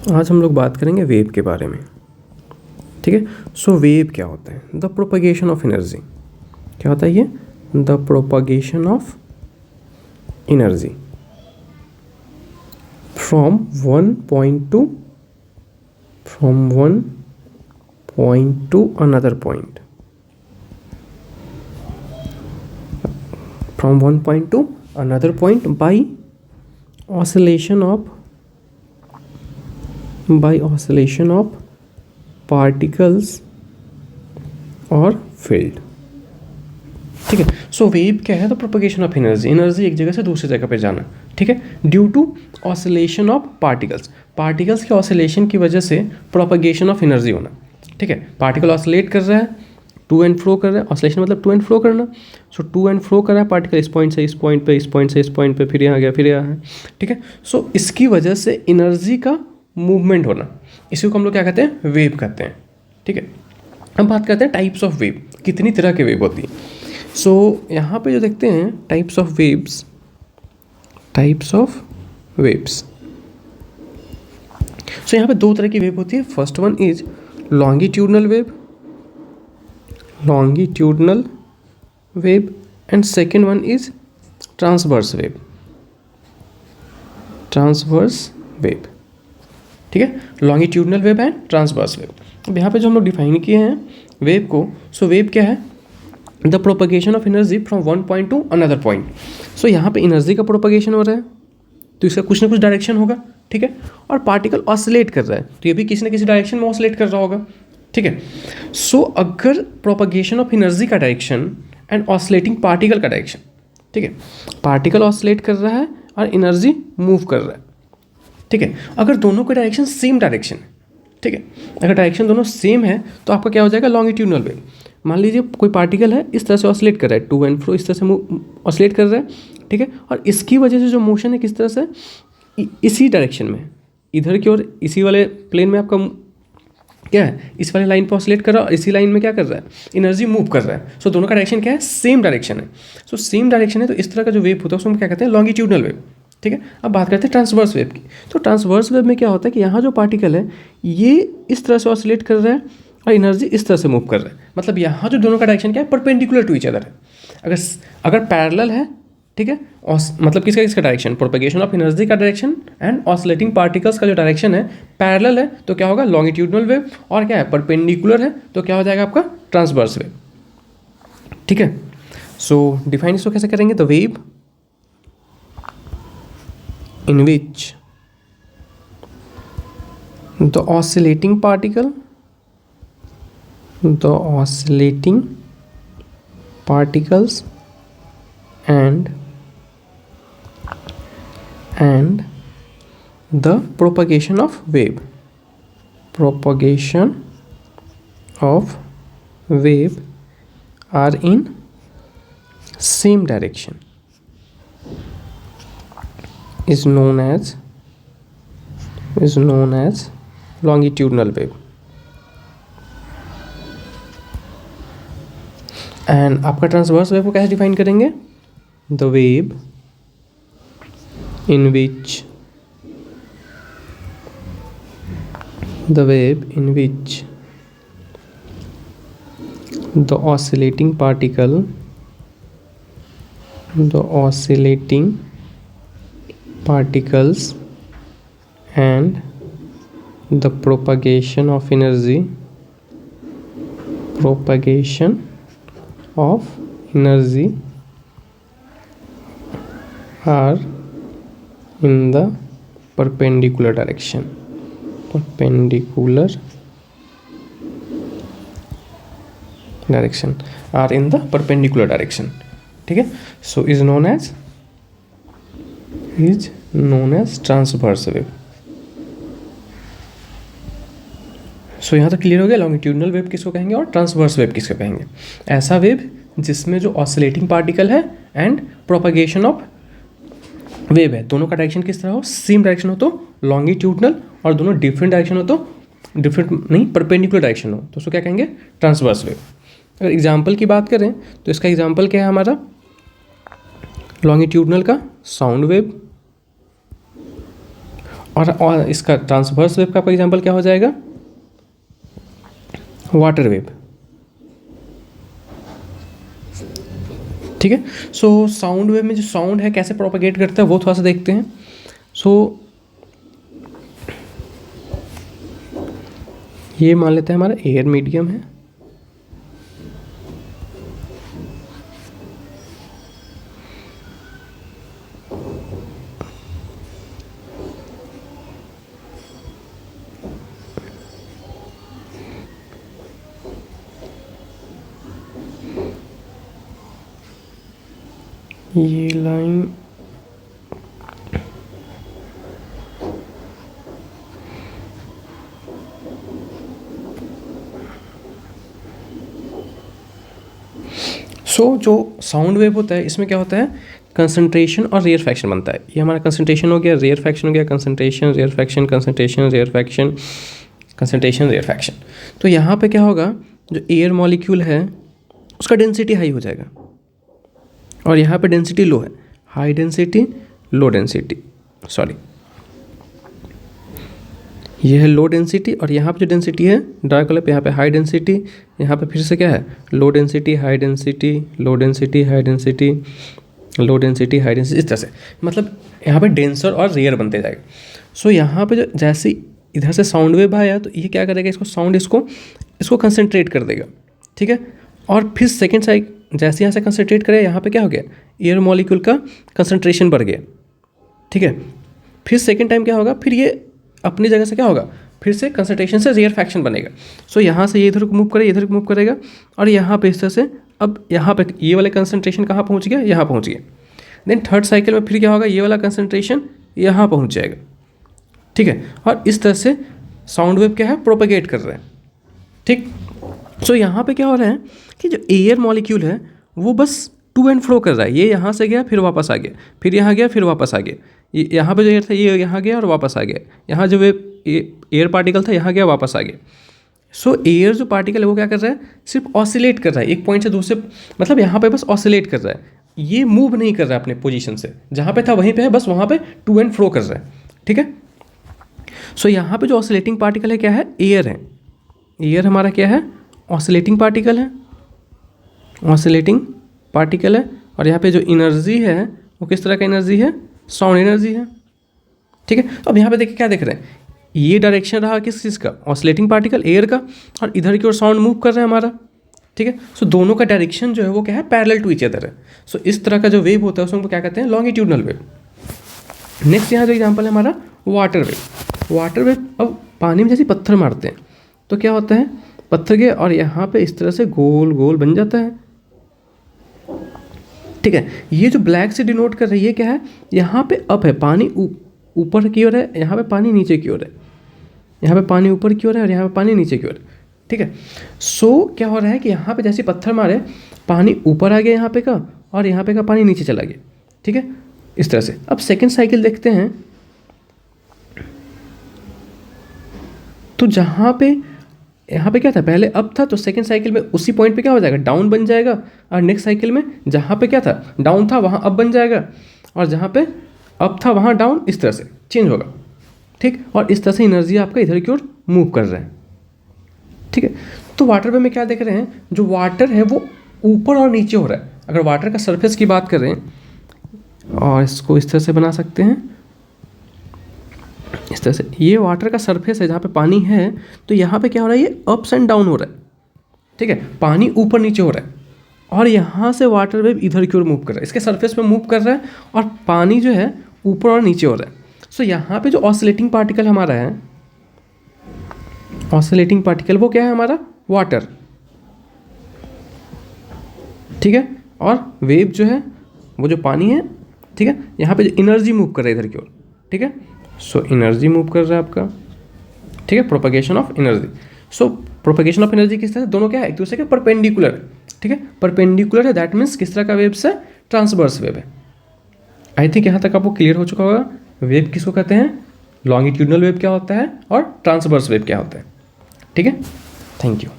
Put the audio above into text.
आज हम लोग बात करेंगे वेव के बारे में। ठीक है, सो वेव क्या होता है? The propagation of energy. क्या होता है ये? The propagation of energy from one point to another point, from one point to another point by oscillation of particles or field। ठीक है, सो वेव क्या है? तो प्रोपगेशन ऑफ एनर्जी, एनर्जी एक जगह से दूसरी जगह पे जाना। ठीक है, due to oscillation of particles के ऑसिलेशन की वजह से प्रोपगेशन ऑफ एनर्जी होना। ठीक है, पार्टिकल ऑसिलेट कर रहा है, टू एंड फ्रो कर रहा है, ऑसिलेशन मतलब टू एंड फ्रो करना। सो टू एंड फ्रो कर रहा है पार्टिकल, इस पॉइंट से इस पॉइंट पे, इस पॉइंट से इस पॉइंट पे, फिर यहाँ गया, फिर यहाँ है। ठीक है, सो इसकी वजह से एनर्जी का मूवमेंट होना, इसी को हम लोग क्या कहते हैं? वेव कहते हैं। ठीक है, हम बात करते हैं टाइप्स ऑफ वेव, कितनी तरह के वेव होती है। सो यहाँ पे जो देखते हैं टाइप्स ऑफ वेव्स, सो यहाँ पे दो तरह की वेव होती है। First one is longitudinal wave and second one is transverse wave. ठीक है, longitudinal wave and transverse wave. अब यहाँ पे जो हम लोग डिफाइन किए हैं वेव को, सो वेव क्या है? The propagation of energy from one point to another point. So यहाँ पे एनर्जी का प्रोपगेशन हो रहा है तो इसका कुछ ना कुछ डायरेक्शन होगा। ठीक है, और पार्टिकल ऑसिलेट कर रहा है तो ये भी किसी ना किसी डायरेक्शन में ऑसिलेट कर रहा होगा। ठीक है, सो अगर प्रोपगेशन ऑफ एनर्जी का डायरेक्शन एंड ऑसिलेटिंग पार्टिकल का डायरेक्शन, ठीक है, पार्टिकल ऑसिलेट कर रहा है और एनर्जी मूव कर रहा है। ठीक है, अगर दोनों के डायरेक्शन सेम डायरेक्शन है, ठीक है, अगर डायरेक्शन दोनों सेम है तो आपका क्या हो जाएगा? Longitudinal wave. मान लीजिए कोई पार्टिकल है, इस तरह से ऑसिलेट कर रहा है, टू एंड फ्रो इस तरह से ऑसिलेट कर रहा है। ठीक है, और इसकी वजह से जो मोशन है किस तरह से? इसी डायरेक्शन में, इधर की ओर, इसी वाले प्लेन में आपका क्या है? इस वाले लाइन पर ऑसिलेट कर रहा है और इसी लाइन में क्या कर रहा है? एनर्जी मूव कर रहा है। सो दोनों का डायरेक्शन क्या है? सेम डायरेक्शन है। सो सेम डायरेक्शन है तो इस तरह का जो वेव होता है उसको हम क्या कहते हैं? Longitudinal wave. ठीक है, अब बात करते हैं ट्रांसवर्स वेव की। तो ट्रांसवर्स वेव में क्या होता है कि यहाँ जो पार्टिकल है ये इस तरह से ऑसिलेट कर रहा है और एनर्जी इस तरह से मूव कर रहा है। मतलब यहाँ जो दोनों का डायरेक्शन क्या है? परपेंडिकुलर टू ईच अदर है। अगर पैरेलल है, ठीक है, मतलब किसका डायरेक्शन? प्रोपगेशन ऑफ एनर्जी का डायरेक्शन एंड ऑसिलेटिंग पार्टिकल्स का जो डायरेक्शन है पैरेलल है तो क्या होगा? Longitudinal wave. और क्या है? परपेंडिकुलर है तो क्या हो जाएगा आपका? Transverse wave. ठीक है, सो डिफाइन इसको कैसे करेंगे? The wave in which the oscillating particles and the propagation of wave are in same direction is known as longitudinal wave। And आपका ट्रांसवर्स वेव को कैसे डिफाइन करेंगे? The wave in which the oscillating particles and the propagation of energy are in the perpendicular direction are in the perpendicular direction। ठीक है, so is known as transverse wave. So यहाँ तक clear हो गया longitudinal wave किसको कहेंगे और transverse wave किसको कहेंगे। ऐसा वेव जिसमें जो ऑसिलेटिंग पार्टिकल है एंड प्रोपगेशन ऑफ वेव है, दोनों का डायरेक्शन किस तरह हो? सेम डायरेक्शन हो तो लॉन्गिट्यूडनल, और दोनों डिफरेंट डायरेक्शन हो तो परपेंडिकुलर डायरेक्शन हो तो उसको क्या कहेंगे? Transverse wave. अगर एग्जाम्पल की बात करें तो इसका एग्जाम्पल क्या है हमारा? लॉन्गिट्यूडनल का साउंड वेव और इसका ट्रांसवर्स वेव का एग्जांपल क्या हो जाएगा, वाटर वेव। ठीक है, सो साउंड वेव में जो साउंड है कैसे प्रोपेगेट करता है वो थोड़ा सा देखते हैं। सो ये मान लेते हैं हमारा एयर मीडियम है, ये लाइन जो साउंड वेव होता है इसमें क्या होता है, कंसंट्रेशन और रेयरफैक्शन बनता है। ये हमारा कंसंट्रेशन हो गया, रेयरफैक्शन हो गया, concentration rarefaction, concentration rarefaction, concentration rarefaction. तो यहाँ पे क्या होगा, जो एयर मॉलिक्यूल है उसका डेंसिटी हाई हो जाएगा और यहाँ पे डेंसिटी लो है, high density low density, sorry ये है लो डेंसिटी और यहाँ पे जो डेंसिटी है डार्क कलर पे, यहाँ पे हाई डेंसिटी, यहाँ पे फिर से क्या है low density high density low density high density low density high density, इस तरह से मतलब यहाँ पे डेंसर और रेयर बनते जाएगा। सो यहाँ पे जो जैसे इधर से साउंड वेव आया तो ये क्या करेगा, इसको साउंड इसको कंसनट्रेट कर देगा। ठीक है, और फिर सेकेंड साइड जैसे यहाँ से कंसनट्रेट करे, यहाँ पे क्या हो गया, एयर मॉलिक्यूल का कंसनट्रेशन बढ़ गया। ठीक है, फिर सेकेंड टाइम क्या होगा, फिर ये अपनी जगह से क्या होगा, फिर से कंसंट्रेशन से रेयरफैक्शन बनेगा। सो यहाँ से ये इधर को मूव करेगा, इधर को मूव करेगा और यहाँ पे इस तरह से अब यहाँ पे ये वाला कंसंट्रेशन कहाँ पहुँच गया, यहाँ पहुँच गया। देन थर्ड साइकिल में फिर क्या होगा, ये वाला कंसंट्रेशन यहाँ पहुँच जाएगा। ठीक है, और इस तरह से साउंड वेव क्या है, प्रोपेगेट कर रहे हैं। ठीक, सो यहाँ पे क्या हो रहा है कि जो एयर मॉलिक्यूल है वो बस टू एंड फ्रो कर रहा है, ये यहाँ से गया फिर वापस आ गया, फिर यहाँ गया फिर वापस आ गया, यहाँ पे जो एयर था ये यहाँ गया और वापस आ गया, यहाँ जो वे एयर पार्टिकल था यहाँ गया वापस आ गया। सो एयर जो पार्टिकल है वो क्या कर रहा है, सिर्फ ऑसिलेट कर रहा है एक पॉइंट से दूसरे, मतलब यहाँ पे बस ऑसिलेट कर रहा है, ये मूव नहीं कर रहा है अपने पोजीशन से, जहाँ पे था वहीं पे है, बस वहाँ पे टू एंड फ्रो कर रहा है। ठीक है, सो यहाँ पे जो ऑसिलेटिंग पार्टिकल है क्या है, एयर है। एयर हमारा क्या है, ऑसिलेटिंग पार्टिकल है, ऑसिलेटिंग पार्टिकल है। और यहाँ पे जो एनर्जी है वो किस तरह का एनर्जी है, साउंड एनर्जी है। ठीक है, तो अब यहाँ पे देखिए क्या देख रहे हैं, ये डायरेक्शन रहा किस चीज़ का, ऑसिलेटिंग पार्टिकल एयर का, और इधर की ओर साउंड मूव कर रहा है हमारा। ठीक है, सो दोनों का डायरेक्शन जो है वो क्या है, पैरेलल टू ईच अदर है। सो इस तरह का जो वेव होता है उसको क्या कहते हैं, लॉन्गिट्यूडनल वेव। नेक्स्ट यहाँ जो एग्जाम्पल है हमारा वाटर वेव। वाटर वेव अब पानी में जैसे पत्थर मारते हैं तो क्या होता है, पत्थर के और यहाँ पे इस तरह से गोल गोल बन जाता है। ठीक है, ये जो ब्लैक से डिनोट कर रही है क्या है, यहाँ पे अप है, पानी ऊपर की ओर है, यहाँ पे पानी नीचे की ओर है, यहाँ पे पानी ऊपर की ओर है और यहाँ पे पानी नीचे की ओर है। ठीक है, सो क्या हो रहा है कि यहाँ पे जैसे पत्थर मारे पानी ऊपर आ गया यहाँ पे का, और यहाँ पे का पानी नीचे चला गया। ठीक है, इस तरह से। अब सेकेंड साइकिल देखते हैं, तो जहाँ पे यहाँ पे क्या था, पहले अप था, तो सेकंड साइकिल में उसी पॉइंट पे क्या हो जाएगा, डाउन बन जाएगा। और नेक्स्ट साइकिल में जहाँ पे क्या था, डाउन था, वहाँ अप बन जाएगा, और जहाँ पे अप था वहाँ डाउन, इस तरह से चेंज होगा। ठीक, और इस तरह से एनर्जी आपका इधर की ओर मूव कर रहा है। ठीक है, तो वाटर वेव में क्या देख रहे हैं, जो वाटर है वो ऊपर और नीचे हो रहा है। अगर वाटर का सरफेस की बात करें, और इसको इस तरह से बना सकते हैं, इस तरह से, ये वाटर का सरफेस है जहाँ पे पानी है, तो यहाँ पे क्या हो रहा है, ये अप्स एंड डाउन हो रहा है। ठीक है, पानी ऊपर नीचे हो रहा है, और यहाँ से वाटर वेव इधर की ओर मूव कर रहा है, इसके सरफेस पे मूव कर रहा है, और पानी जो है ऊपर और नीचे हो रहा है। सो यहाँ पे जो ऑसिलेटिंग पार्टिकल हमारा है, ऑसिलेटिंग पार्टिकल वो क्या है हमारा, वाटर। ठीक है, और वेव जो है वो जो पानी है। ठीक है, यहाँ पे जो एनर्जी मूव कर रहा है इधर की ओर। ठीक है, सो एनर्जी मूव कर रहा है आपका। ठीक है, propagation of energy. So propagation of energy किस तरह, दोनों क्या है, एक दूसरे के परपेंडिकुलर है। ठीक है, परपेंडिकुलर है, दैट मीन्स किस तरह का वेव से, ट्रांसवर्स वेव है। आई थिंक यहाँ तक आपको क्लियर हो चुका होगा वेव किसको कहते हैं, लॉन्गिट्यूडनल वेव क्या होता है और ट्रांसवर्स वेव क्या होता है। ठीक है, थैंक यू।